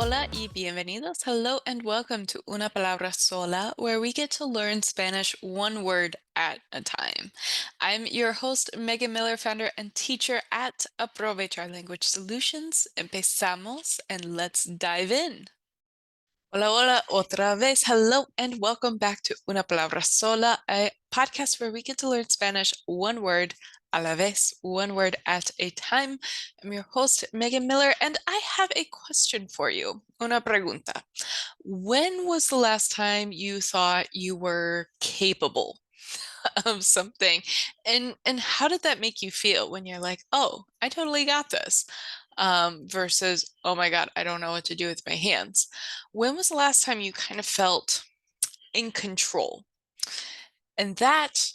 Hola y bienvenidos. Hello and welcome to Una Palabra Sola, where we get to learn Spanish one word at a time. I'm your host, Megan Miller, founder and teacher at Aprovechar Language Solutions. Empezamos and let's dive in. Hola, hola, otra vez. Hello and welcome back to Una Palabra Sola, a podcast where we get to learn Spanish one word a la vez, one word at a time. I'm your host, Megan Miller, and I have a question for you. Una pregunta. When was the last time you thought you were capable of something? And how did that make you feel when you're like, oh, I totally got this? Versus, oh my God, I don't know what to do with my hands. When was the last time you kind of felt in control? And that,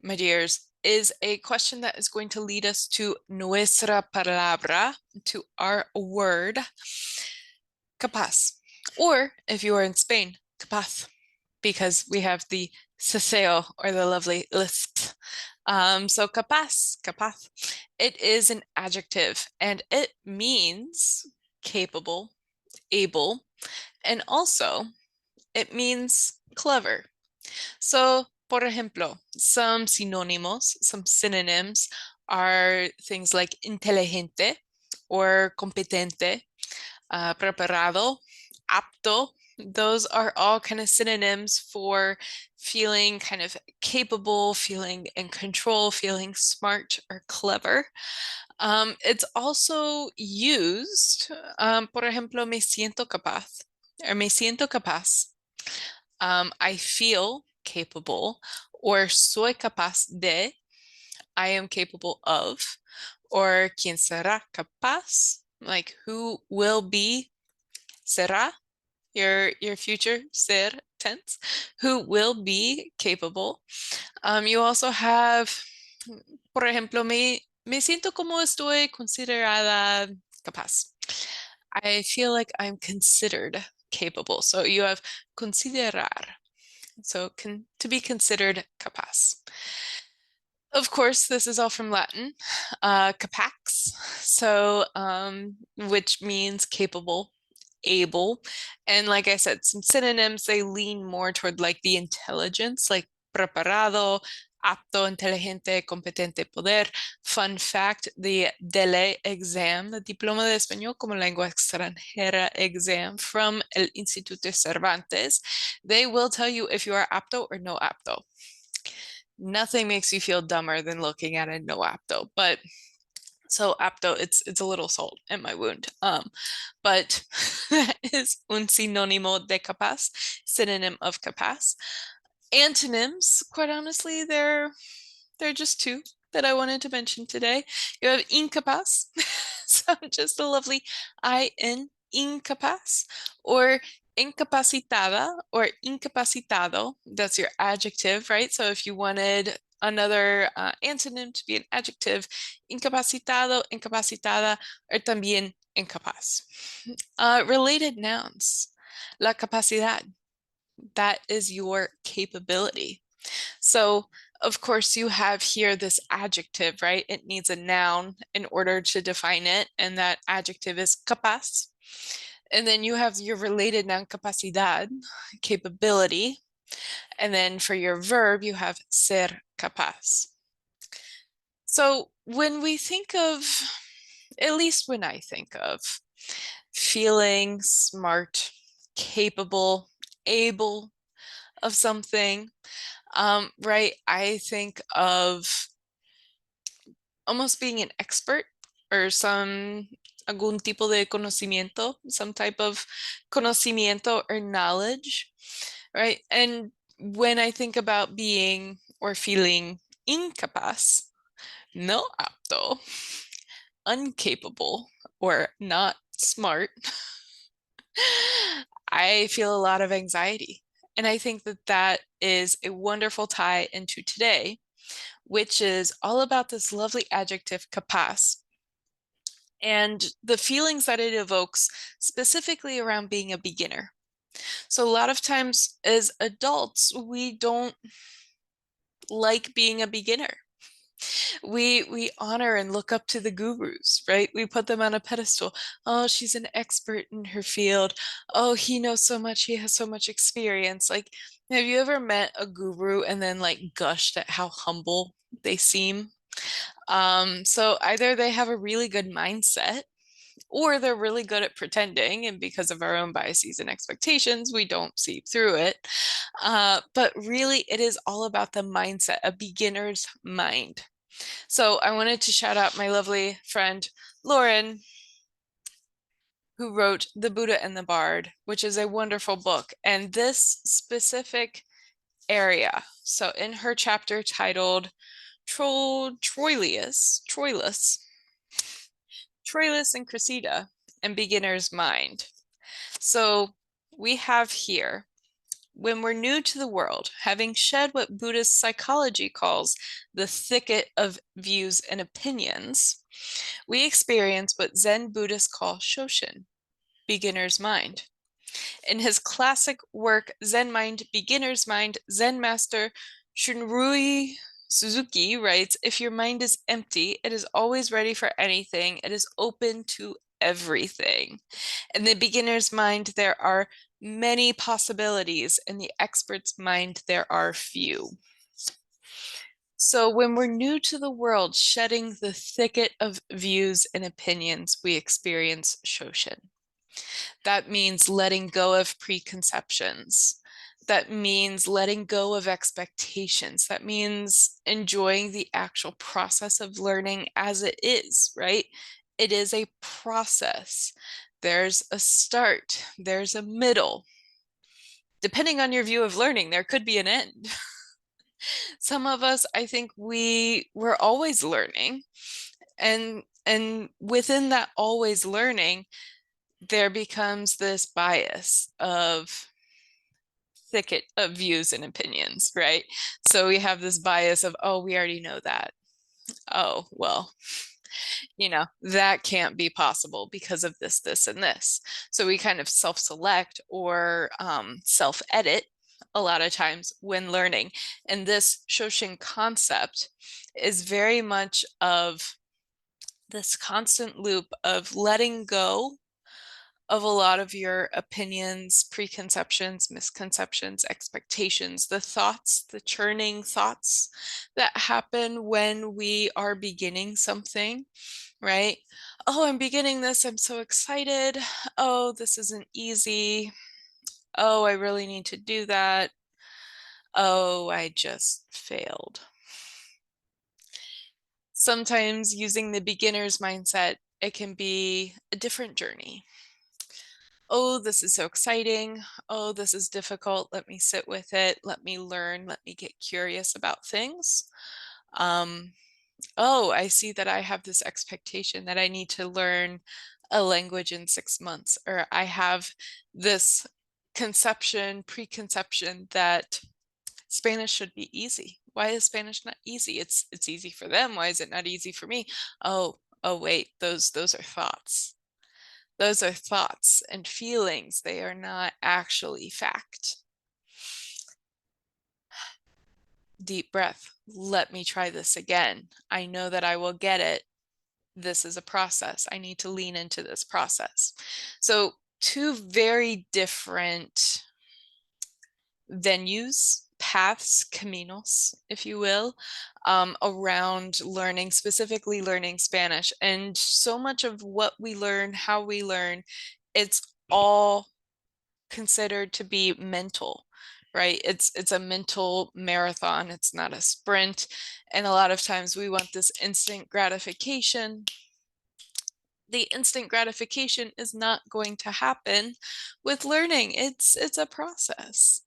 my dears, is a question that is going to lead us to nuestra palabra, to our word, capaz. Or if you are in Spain, capaz, because we have the ceseo or the lovely lisp. So capaz, it is an adjective and it means capable, able, and also it means clever. So, por ejemplo, some sinónimos, some synonyms are things like inteligente or competente, preparado, apto. Those are all kind of synonyms for feeling kind of capable, feeling in control, feeling smart or clever. It's also used, por ejemplo, me siento capaz or me siento capaz. I feel capable, or soy capaz de, I am capable of, or quién será capaz, like who will be, será, your future ser tense, who will be capable. You also have, por ejemplo, me siento como estoy considerada capaz. I feel like I'm considered capable. So you have considerar. So to be considered capaz. Of course, this is all from Latin, capax, so which means capable, able. And like I said, some synonyms, they lean more toward like the intelligence, like preparado, apto, inteligente, competente, poder. Fun fact, the DELE exam, the Diploma de Español como Lengua Extranjera exam from el Instituto Cervantes, they will tell you if you are apto or no apto. Nothing makes you feel dumber than looking at a no apto, but so apto, it's a little salt in my wound. But that is un sinónimo de capaz, synonym of capaz. Antonyms, quite honestly, they're just two that I wanted to mention today. You have incapaz, so just a lovely in, incapaz, or incapacitada or incapacitado. That's your adjective, right? So if you wanted another antonym to be an adjective, incapacitado, incapacitada, or también incapaz. Related nouns, la capacidad, that is your capability. So, of course, you have here this adjective, right? It needs a noun in order to define it, and that adjective is capaz. And then you have your related noun, capacidad, capability. And then for your verb, you have ser capaz. So when we think of, at least when I think of feeling smart, capable, able of something, right, I think of almost being an expert or algún tipo de conocimiento, some type of conocimiento or knowledge, right? And when I think about being or feeling incapaz, no apto, incapable, or not smart, I feel a lot of anxiety. And I think that that is a wonderful tie into today, which is all about this lovely adjective capaz and the feelings that it evokes specifically around being a beginner. So a lot of times as adults, we don't like being a beginner. We honor and look up to the gurus, right? We put them on a pedestal. Oh, she's an expert in her field. Oh, he knows so much. He has so much experience. Like, have you ever met a guru and then like gushed at how humble they seem? So either they have a really good mindset or they're really good at pretending, and because of our own biases and expectations, we don't see through it. But really, it is all about the mindset, a beginner's mind. So I wanted to shout out my lovely friend Lauren, who wrote The Buddha and the Bard, which is a wonderful book. And this specific area, so in her chapter titled Troilus and Cressida, and Beginner's Mind. So we have here, when we're new to the world, having shed what Buddhist psychology calls the thicket of views and opinions, we experience what Zen Buddhists call shoshin, beginner's mind. In his classic work, Zen Mind, Beginner's Mind, Zen master Shunrui Suzuki writes, if your mind is empty, it is always ready for anything. It is open to everything. In the beginner's mind, there are many possibilities. In the expert's mind, there are few. So when we're new to the world, shedding the thicket of views and opinions, we experience shoshin. That means letting go of preconceptions. That means letting go of expectations. That means enjoying the actual process of learning as it is, right? It is a process. There's a start, there's a middle. Depending on your view of learning, there could be an end. Some of us, I think we're always learning. And within that always learning, there becomes this bias of thicket of views and opinions, right? So we have this bias of, oh, we already know that. Oh, well, that can't be possible because of this, this, and this. So we kind of self-select or self-edit a lot of times when learning. And this shoshin concept is very much of this constant loop of letting go of a lot of your opinions, preconceptions, misconceptions, expectations, the thoughts, the churning thoughts that happen when we are beginning something, right? Oh, I'm beginning this. I'm so excited. Oh, this isn't easy. Oh, I really need to do that. Oh, I just failed. Sometimes using the beginner's mindset, it can be a different journey. Oh, this is so exciting. Oh, this is difficult. Let me sit with it. Let me learn. Let me get curious about things. Um, oh, I see that I have this expectation that I need to learn a language in 6 months, or I have this preconception that Spanish should be easy. Why is Spanish not easy? It's easy for them. Why is it not easy for me? Oh wait, those are thoughts. Those are thoughts and feelings. They are not actually fact. Deep breath. Let me try this again. I know that I will get it. This is a process. I need to lean into this process. So, two very different venues, paths, caminos, if you will, around learning, specifically learning Spanish. And so much of what we learn, how we learn, it's all considered to be mental, right? It's a mental marathon. It's not a sprint. And a lot of times we want this instant gratification. The instant gratification is not going to happen with learning. It's a process.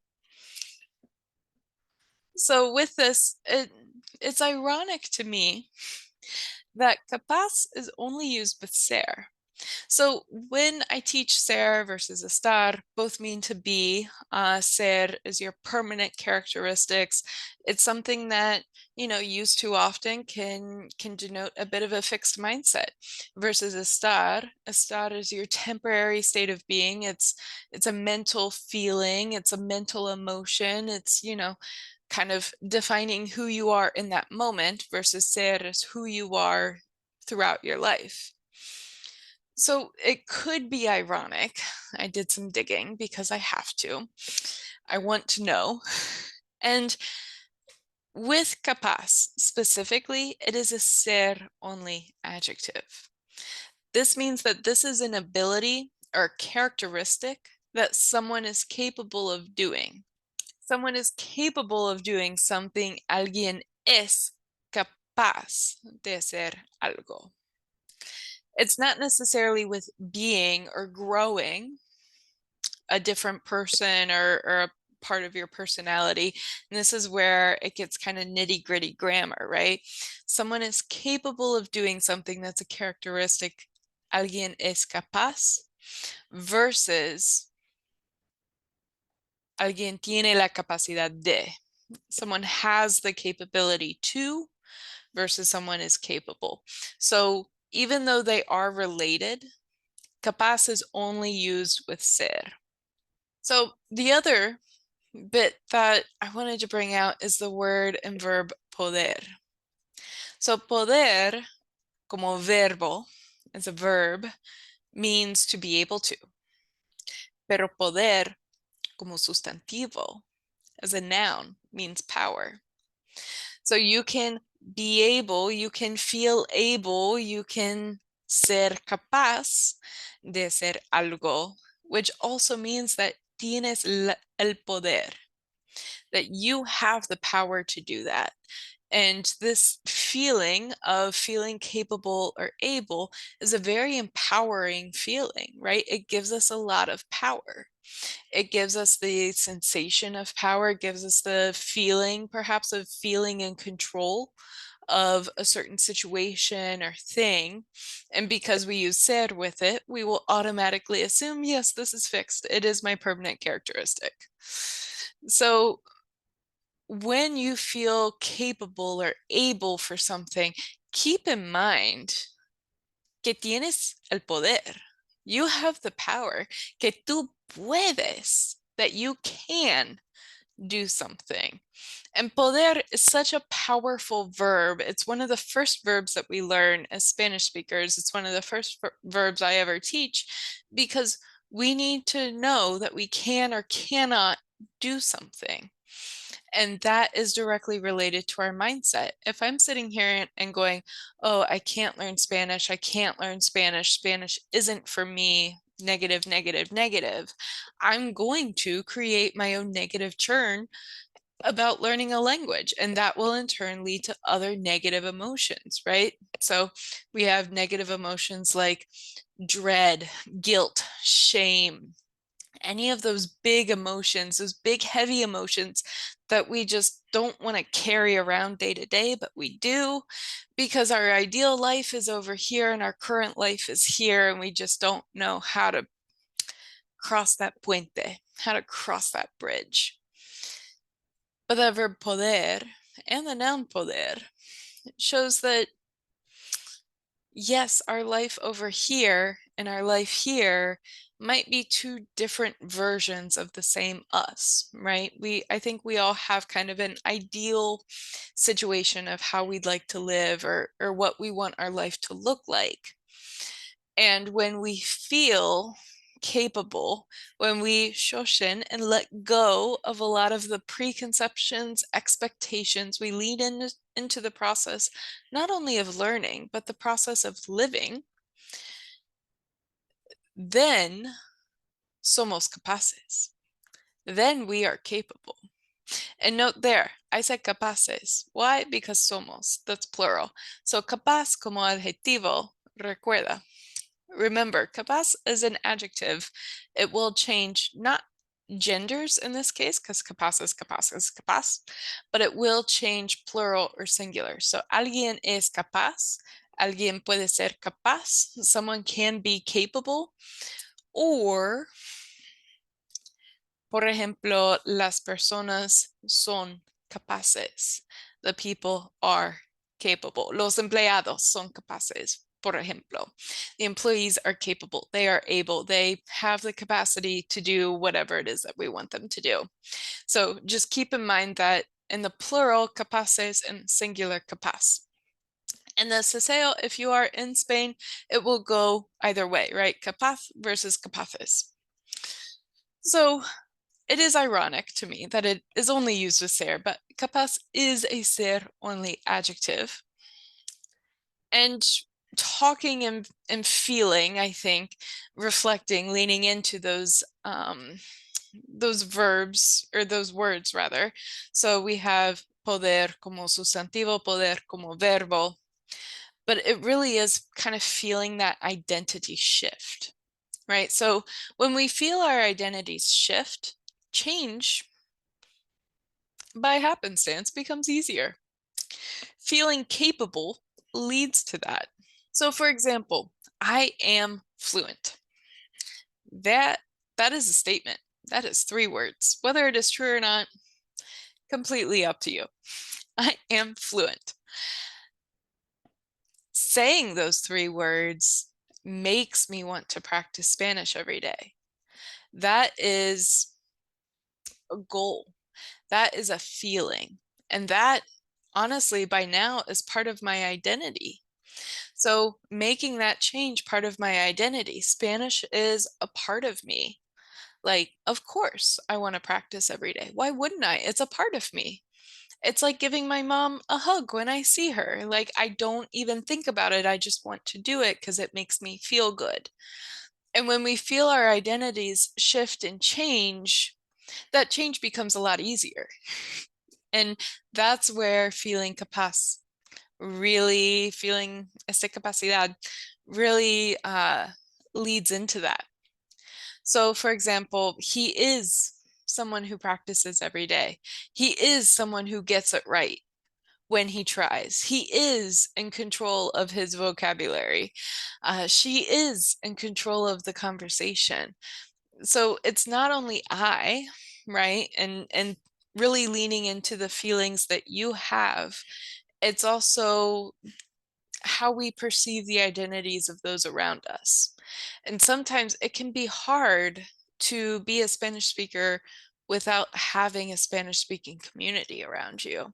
So with this, it's ironic to me that capaz is only used with ser. So when I teach ser versus estar, both mean to be. Ser is your permanent characteristics. It's something that, used too often can denote a bit of a fixed mindset. Versus estar, estar is your temporary state of being. It's a mental feeling. It's a mental emotion. It's kind of defining who you are in that moment versus ser is who you are throughout your life. So it could be ironic. I did some digging because I have to. I want to know. And with capaz specifically, it is a ser only adjective. This means that this is an ability or characteristic that someone is capable of doing. Someone is capable of doing something. Alguien es capaz de hacer algo. It's not necessarily with being or growing a different person or a part of your personality. And this is where it gets kind of nitty-gritty grammar, right? Someone is capable of doing something that's a characteristic. Alguien es capaz versus alguien tiene la capacidad de. Someone has the capability to versus someone is capable. So even though they are related, capaz is only used with ser. So the other bit that I wanted to bring out is the word and verb poder. So poder, como verbo, as a verb, means to be able to. Pero poder, como sustantivo, as a noun, means power. So you can be able, you can feel able, you can ser capaz de hacer algo, which also means that tienes el poder, that you have the power to do that. And this feeling of feeling capable or able is a very empowering feeling, right? It gives us a lot of power. It gives us the sensation of power, it gives us the feeling, perhaps, of feeling in control of a certain situation or thing. And because we use ser with it, we will automatically assume, yes, this is fixed. It is my permanent characteristic. So when you feel capable or able for something, keep in mind que tienes el poder. You have the power, que tú puedes, that you can do something. And poder is such a powerful verb. It's one of the first verbs that we learn as Spanish speakers. It's one of the first verbs I ever teach because we need to know that we can or cannot do something. And that is directly related to our mindset. If I'm sitting here and going, oh, I can't learn Spanish, I can't learn Spanish, Spanish isn't for me, negative, negative, negative, I'm going to create my own negative churn about learning a language. And that will in turn lead to other negative emotions, right? So we have negative emotions like dread, guilt, shame, any of those big emotions, those big, heavy emotions that we just don't want to carry around day to day, but we do because our ideal life is over here and our current life is here, and we just don't know how to cross that puente, how to cross that bridge. But the verb poder and the noun poder shows that yes, our life over here and our life here might be two different versions of the same us, right? I think we all have kind of an ideal situation of how we'd like to live or what we want our life to look like. And when we feel capable, when we shoshin and let go of a lot of the preconceptions, expectations, we lead into the process, not only of learning, but the process of living, then somos capaces. Then we are capable. And note there, I said capaces. Why? Because somos, that's plural. So capaz como adjetivo, recuerda. Remember, capaz is an adjective. It will change not genders in this case, because capaz is capaz, but it will change plural or singular. So alguien es capaz, alguien puede ser capaz, someone can be capable, or, por ejemplo, las personas son capaces. The people are capable. Los empleados son capaces. Por ejemplo, the employees are capable. They are able. They have the capacity to do whatever it is that we want them to do. So just keep in mind that in the plural, capaces, and singular capaz. And the ceseo, if you are in Spain, it will go either way, right? Capaz versus capaces. So it is ironic to me that it is only used with ser, but capaz is a ser only adjective. And talking and feeling, I think, reflecting, leaning into those verbs or those words rather. So we have poder como sustantivo, poder como verbo, but it really is kind of feeling that identity shift, right? So when we feel our identities shift, change by happenstance becomes easier. Feeling capable leads to that. So for example, I am fluent. That that is a statement. That is 3 words. Whether it is true or not, completely up to you. I am fluent. Saying those 3 words makes me want to practice Spanish every day. That is a goal. That is a feeling. And that, honestly, by now is part of my identity. So making that change part of my identity, Spanish is a part of me. Like, of course, I want to practice every day. Why wouldn't I? It's a part of me. It's like giving my mom a hug when I see her. Like, I don't even think about it. I just want to do it because it makes me feel good. And when we feel our identities shift and change, that change becomes a lot easier. And that's where feeling capaz, really feeling esta capacidad, really leads into that. So, for example, he is someone who practices every day. He is someone who gets it right when he tries. He is in control of his vocabulary. She is in control of the conversation. So it's not only I, right? And really leaning into the feelings that you have. It's also how we perceive the identities of those around us. And sometimes it can be hard to be a Spanish speaker without having a Spanish speaking community around you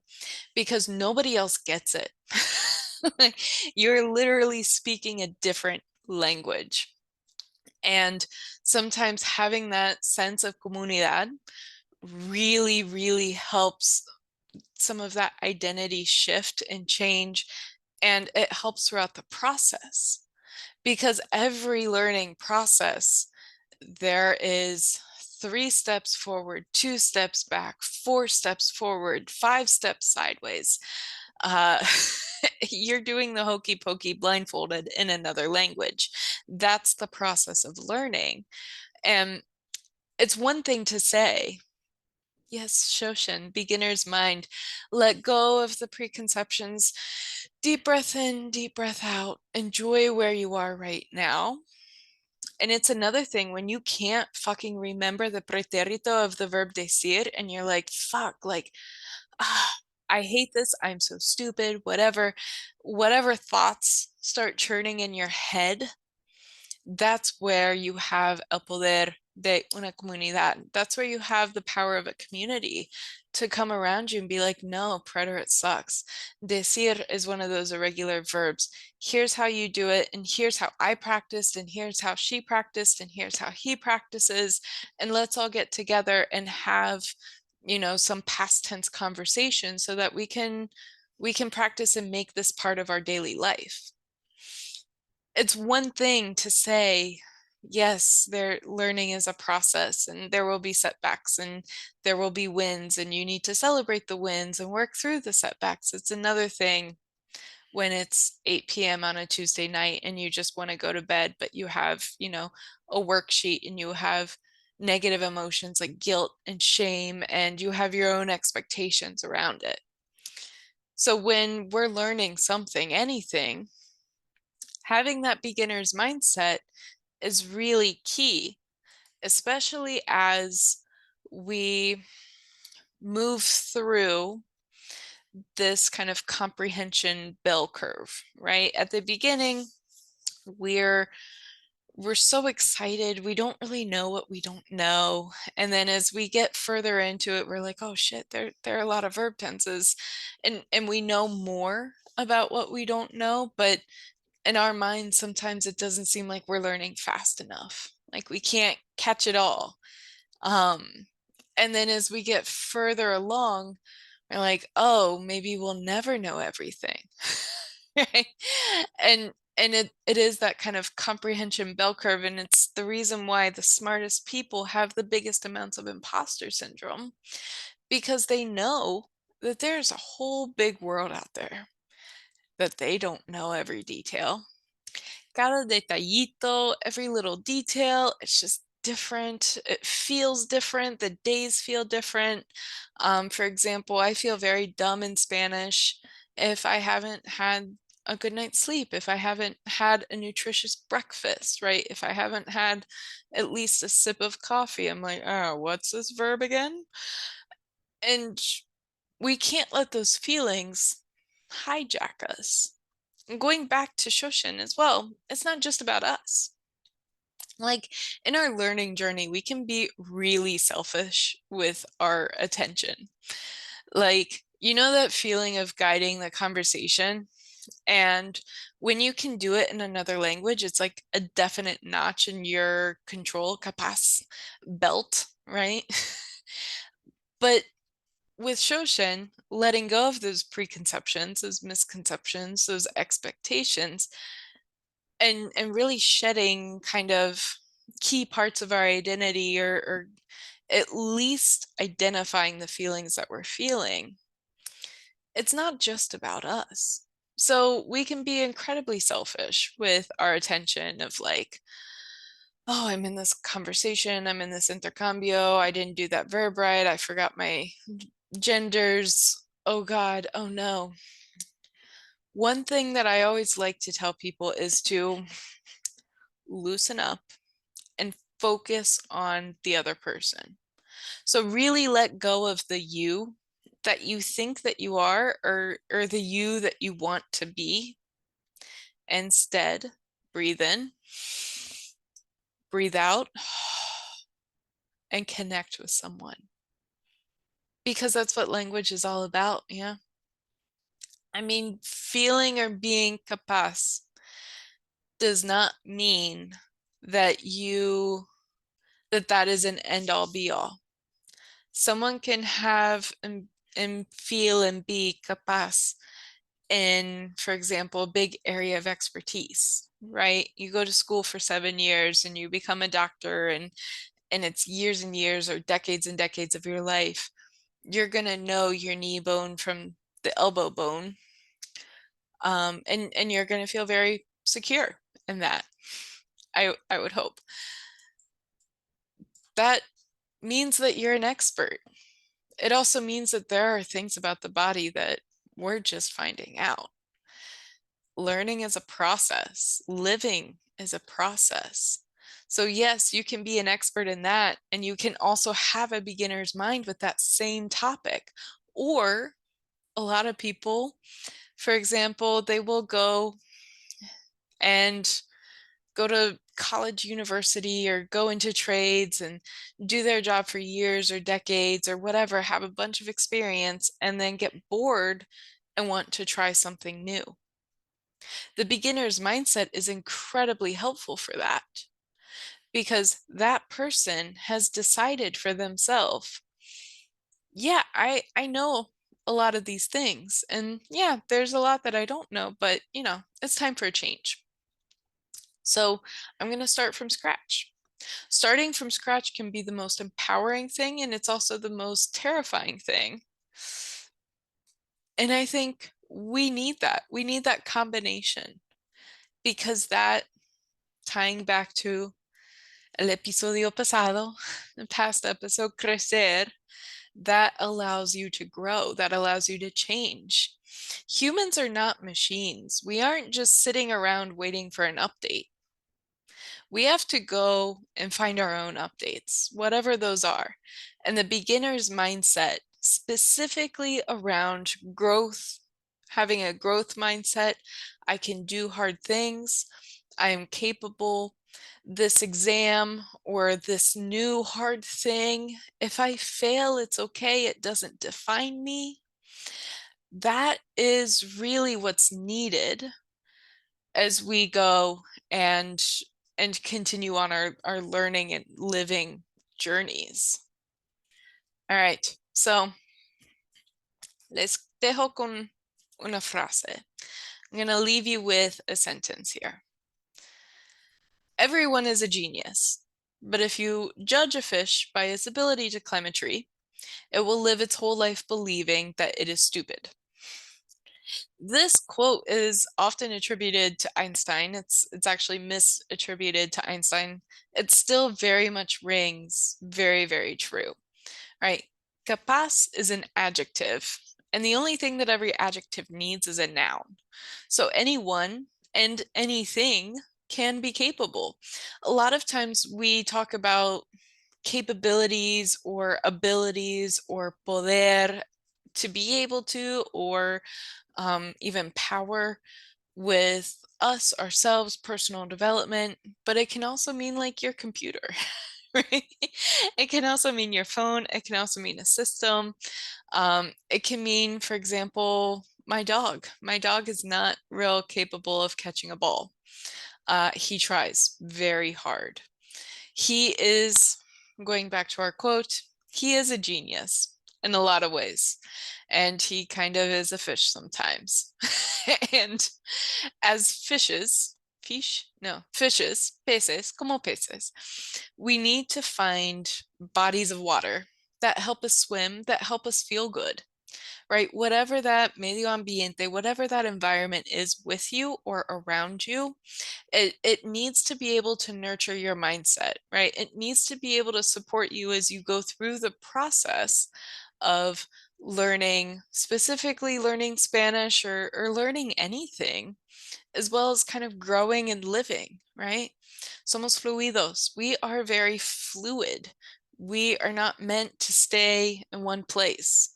because nobody else gets it. You're literally speaking a different language. And sometimes having that sense of comunidad really, really helps some of that identity shift and change. And it helps throughout the process because every learning process, there is 3 steps forward, 2 steps back, 4 steps forward, 5 steps sideways. Uh, you're doing the hokey pokey blindfolded in another language. That's the process of learning. And it's one thing to say, yes, shoshin, beginner's mind, let go of the preconceptions, deep breath in, deep breath out, enjoy where you are right now. And it's another thing when you can't fucking remember the pretérito of the verb decir and you're like, fuck, like, ah, I hate this. I'm so stupid, whatever thoughts start churning in your head, that's where you have el poder de una comunidad. That's where you have the power of a community to come around you and be like, no, preterite sucks. Decir is one of those irregular verbs. Here's how you do it, and here's how I practiced, and here's how she practiced, and here's how he practices. And let's all get together and have, some past tense conversation so that we can practice and make this part of our daily life. It's one thing to say, yes, their learning is a process and there will be setbacks and there will be wins and you need to celebrate the wins and work through the setbacks. It's another thing when it's 8 p.m. on a Tuesday night and you just want to go to bed, but you have, a worksheet and you have negative emotions like guilt and shame and you have your own expectations around it. So when we're learning something, anything, having that beginner's mindset is really key, especially as we move through this kind of comprehension bell curve, right? At the beginning, we're we're so excited. We don't really know what we don't know. And then as we get further into it, we're like, oh shit, there are a lot of verb tenses. And we know more about what we don't know, but in our minds, sometimes it doesn't seem like we're learning fast enough. Like we can't catch it all. Um, and then as we get further along, we're like, oh, maybe we'll never know everything. Right? And it is that kind of comprehension bell curve, and it's the reason why the smartest people have the biggest amounts of imposter syndrome because they know that there's a whole big world out there that they don't know every detail. Cada detallito, every little detail, it's just different. It feels different. The days feel different. For example, I feel very dumb in Spanish if I haven't had a good night's sleep, if I haven't had a nutritious breakfast, right? If I haven't had at least a sip of coffee, I'm like, oh, what's this verb again? And we can't let those feelings hijack us. Going back to shoshin as well, it's not just about us. Like in our learning journey, we can be really selfish with our attention. Like, you know, that feeling of guiding the conversation? And when you can do it in another language, it's like a definite notch in your control capaz belt, right? But with shoshin, letting go of those preconceptions, those misconceptions, those expectations, and really shedding kind of key parts of our identity or at least identifying the feelings that we're feeling, it's not just about us. So we can be incredibly selfish with our attention of like, oh, I'm in this conversation, I'm in this intercambio, I didn't do that verb right, I forgot my genders. Oh God, oh no. One thing that I always like to tell people is to loosen up and focus on the other person. So really let go of the you that you think that you are or the you that you want to be. Instead, breathe in, breathe out, and connect with someone. Because that's what language is all about, yeah. I mean, feeling or being capaz does not mean that that is an end all be all. Someone can have and feel and be capaz in, for example, a big area of expertise, right? You go to school for 7 years and you become a doctor and it's years and years or decades and decades of your life. You're gonna know your knee bone from the elbow bone. And you're gonna feel very secure in that. I would hope. That means that you're an expert. It also means that there are things about the body that we're just finding out. Learning is a process, living is a process. So, yes, you can be an expert in that, and you can also have a beginner's mind with that same topic. Or a lot of people, for example, they will and go to college, university, or go into trades and do their job for years or decades or whatever, have a bunch of experience, and then get bored and want to try something new. The beginner's mindset is incredibly helpful for that because that person has decided for themselves, yeah, I know a lot of these things. And yeah, there's a lot that I don't know, but it's time for a change. So I'm going to start from scratch. Starting from scratch can be the most empowering thing, and it's also the most terrifying thing. And I think we need that. We need that combination because that, tying back to el episodio pasado, the past episode, crecer, that allows you to grow, that allows you to change. Humans are not machines. We aren't just sitting around waiting for an update. We have to go and find our own updates, whatever those are. And the beginner's mindset, specifically around growth, having a growth mindset, I can do hard things, I am capable, this exam or this new hard thing, if I fail, it's okay. It doesn't define me. That is really what's needed as we go and continue on our learning and living journeys. All right. So les dejo con una frase. I'm going to leave you with a sentence here. Everyone is a genius, but if you judge a fish by its ability to climb a tree, it will live its whole life believing that it is stupid. This quote is often attributed to Einstein. It's actually misattributed to Einstein. It still very much rings very, very true. Right? Capaz is an adjective, and the only thing that every adjective needs is a noun. So anyone and anything can be capable. A lot of times we talk about capabilities or abilities or poder to be able to, or even power with us, ourselves, personal development, but it can also mean like your computer, right? It can also mean your phone. It can also mean a system. It can mean, for example, my dog. My dog is not real capable of catching a ball. He tries very hard. He is, going back to our quote, he is a genius in a lot of ways. And he kind of is a fish sometimes. And as fishes, peces, como peces, we need to find bodies of water that help us swim, that help us feel good, right? Whatever that medio ambiente, whatever that environment is with you or around you, it needs to be able to nurture your mindset, right? It needs to be able to support you as you go through the process of learning, specifically learning Spanish or learning anything, as well as kind of growing and living, right? Somos fluidos. We are very fluid. We are not meant to stay in one place.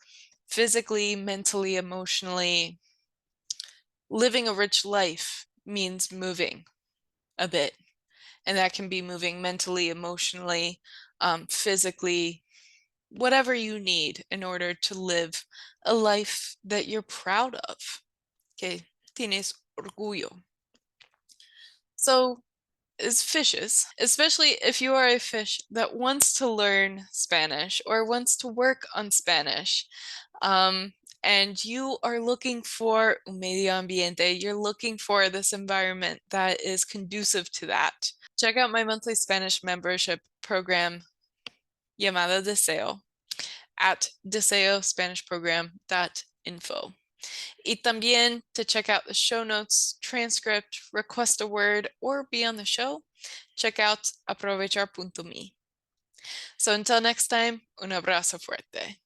Physically, mentally, emotionally, living a rich life means moving a bit. And that can be moving mentally, emotionally, physically, whatever you need in order to live a life that you're proud of. Que tienes orgullo. So, as fishes, especially if you are a fish that wants to learn Spanish or wants to work on Spanish, um, and you are looking for un medio ambiente, you're looking for this environment that is conducive to that. Check out my monthly Spanish membership program, llamada Deseo, at deseospanishprogram.info. Y también to check out the show notes, transcript, request a word, or be on the show, check out aprovechar.me. So until next time, un abrazo fuerte.